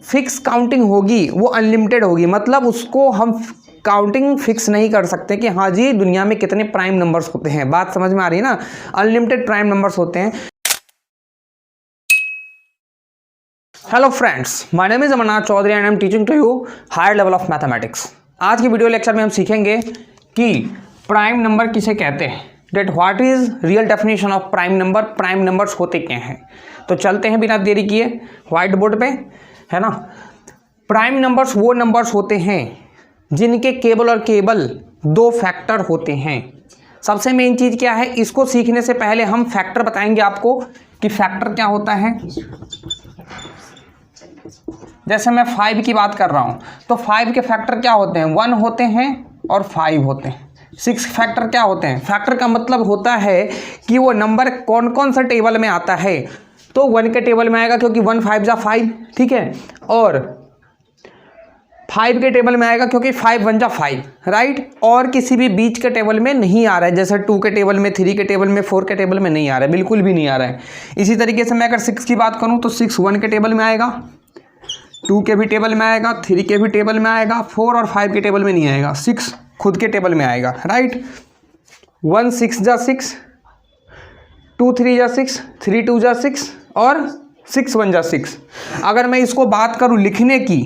Fix counting होगी वो unlimited होगी, मतलब उसको हम काउंटिंग फिक्स नहीं कर सकते कि हाँ जी दुनिया में कितने प्राइम नंबर्स होते हैं। बात समझ में आ रही है ना? अनलिमिटेड प्राइम नंबर्स होते हैं। Hello friends, my name is Amarnath Chaudhary and I am teaching to you higher level of mathematics. आज की वीडियो लेक्चर में हम सीखेंगे कि प्राइम नंबर किसे कहते हैं, that what is real definition of prime number, prime numbers होते क्या हैं। तो चलते हैं बिना देरी किए व्हाइट बोर्ड पे, है ना। प्राइम नंबर्स वो नंबर्स होते हैं जिनके केवल और केवल दो फैक्टर होते हैं। सबसे मेन चीज़ क्या है, इसको सीखने से पहले हम फैक्टर बताएंगे आपको कि फैक्टर क्या होता है। जैसे मैं 5 की बात कर रहा हूं तो 5 के फैक्टर क्या होते हैं, 1 होते हैं और 5 होते हैं। 6 फैक्टर क्या होते हैं, फैक्टर का मतलब होता है कि वो नंबर कौन कौन सा टेबल में आता है। तो 1 के टेबल में आएगा क्योंकि 1 5 जा 5, ठीक है, और 5 के टेबल में आएगा क्योंकि 5 1 जा 5, राइट। और किसी भी बीच के टेबल में नहीं आ रहा है, जैसे 2 के टेबल में, 3 के टेबल में, 4 के टेबल में नहीं आ रहा है, बिल्कुल भी नहीं आ रहा है। इसी तरीके से मैं अगर 6 की बात करूं तो 6 1 के टेबल में आएगा, 2 के भी टेबल में आएगा, 3 के भी टेबल में आएगा, 4 और 5 के टेबल में नहीं आएगा, 6 खुद के टेबल में आएगा, राइट। 1 6 जा 6, 2 3 जा 6, 3 2 जा 6 और 6 1 जा 6। अगर मैं इसको बात करूं लिखने की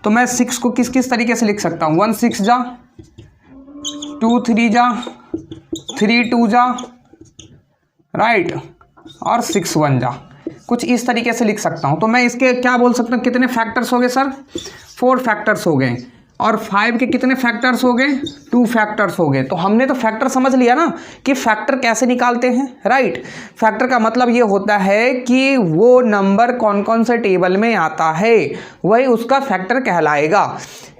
तो मैं 6 को किस किस तरीके से लिख सकता हूँ, 1 6 जा, 2 3 जा, 3 2 जा, राइट, और 6 1 जा, कुछ इस तरीके से लिख सकता हूँ। तो मैं इसके क्या बोल सकता हूँ, कितने फैक्टर्स हो गए सर, 4 फैक्टर्स हो गए। और 5 के कितने फैक्टर्स हो गए, 2 फैक्टर्स हो गए। तो हमने तो फैक्टर समझ लिया ना कि फैक्टर कैसे निकालते हैं, राइट। फैक्टर का मतलब ये होता है कि वो नंबर कौन कौन से टेबल में आता है वही उसका फैक्टर कहलाएगा।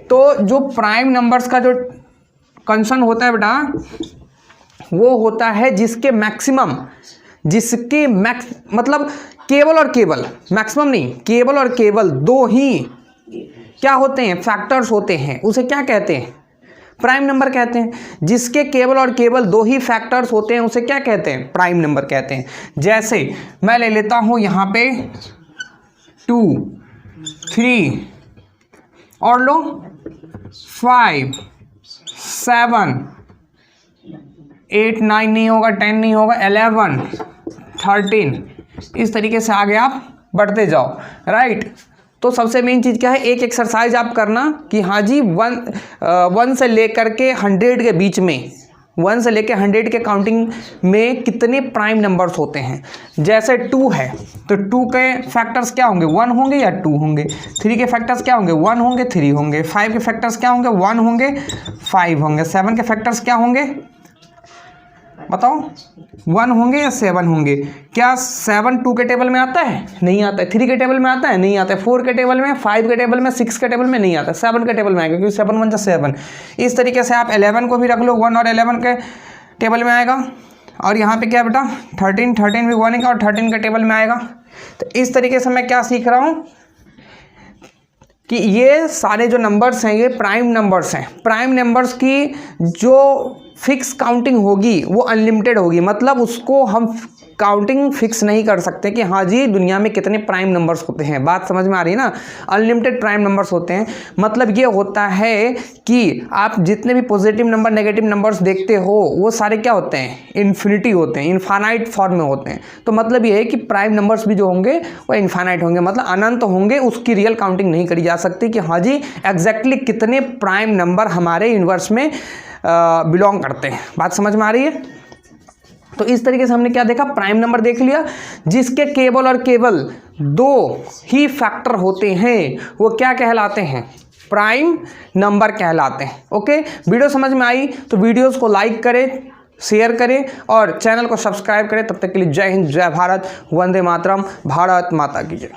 तो जो प्राइम नंबर्स का जो कंसर्न होता है बेटा, वो होता है जिसके मैक्सिमम, जिसके मतलब केवल और केवल, मैक्सिमम नहीं, केवल और केवल दो ही क्या होते हैं, फैक्टर्स होते हैं, उसे क्या कहते हैं, प्राइम नंबर कहते हैं। जिसके केवल और केवल दो ही फैक्टर्स होते हैं उसे क्या कहते हैं, प्राइम नंबर कहते हैं। जैसे मैं ले लेता हूं यहां पे 2 3 और लो 5 7 8 9 नहीं होगा, 10 नहीं होगा, 11 13, इस तरीके से आगे आप बढ़ते जाओ, राइट। तो सबसे मेन चीज़ क्या है, एक एक्सरसाइज आप करना कि हाँ जी 1 से लेकर के 100 के बीच में, 1 से लेकर 100 के काउंटिंग में कितने प्राइम नंबर्स होते हैं। जैसे 2 है तो 2 के फैक्टर्स क्या होंगे, 1 होंगे या 2 होंगे। 3 के फैक्टर्स क्या होंगे, 1 होंगे 3 होंगे। 5 के फैक्टर्स क्या होंगे, 1 होंगे 5 होंगे। 7 के फैक्टर्स क्या होंगे बताओ, 1 होंगे या 7 होंगे। क्या 7 2 के टेबल में आता है, नहीं आता है। 3 के टेबल में आता है, नहीं आता है। 4 के टेबल में, 5 के टेबल में, 6 के टेबल में नहीं आता है, 7 के टेबल में आएगा क्योंकि 7 1 जा 7। इस तरीके से आप 11 को भी रख लो, 1 और 11 के टेबल में आएगा। और यहाँ पे क्या बेटा 13 भी 1 का और 13 के टेबल में आएगा। तो इस तरीके से मैं क्या सीख रहा हूँ कि ये सारे जो नंबर्स हैं ये प्राइम नंबर्स हैं। प्राइम नंबर्स की जो फिक्स काउंटिंग होगी वो अनलिमिटेड होगी, मतलब उसको हम काउंटिंग फिक्स नहीं कर सकते कि हाँ जी दुनिया में कितने प्राइम नंबर्स होते हैं। बात समझ में आ रही है ना, अनलिमिटेड प्राइम नंबर्स होते हैं। मतलब ये होता है कि आप जितने भी पॉजिटिव नंबर, नेगेटिव नंबर्स देखते हो वो सारे क्या होते हैं, इन्फिनिटी होते हैं, इनफाइनाइट फॉर्म में होते हैं। तो मतलब ये है कि प्राइम नंबर्स भी जो होंगे वो इनफाइनाइट होंगे, मतलब अनंत होंगे, उसकी रियल काउंटिंग नहीं करी जा सकती कि हाँ जी एग्जैक्टली कितने प्राइम नंबर हमारे यूनिवर्स में बिलोंग करते हैं। बात समझ में आ रही है। तो इस तरीके से हमने क्या देखा, प्राइम नंबर देख लिया जिसके केवल और केवल दो ही फैक्टर होते हैं, वो क्या कहलाते हैं, प्राइम नंबर कहलाते हैं। ओके, वीडियो समझ में आई तो वीडियोस को लाइक करें, शेयर करें और चैनल को सब्सक्राइब करें। तब तक के लिए जय हिंद, जय भारत, वंदे मातरम, भारत माता की जय।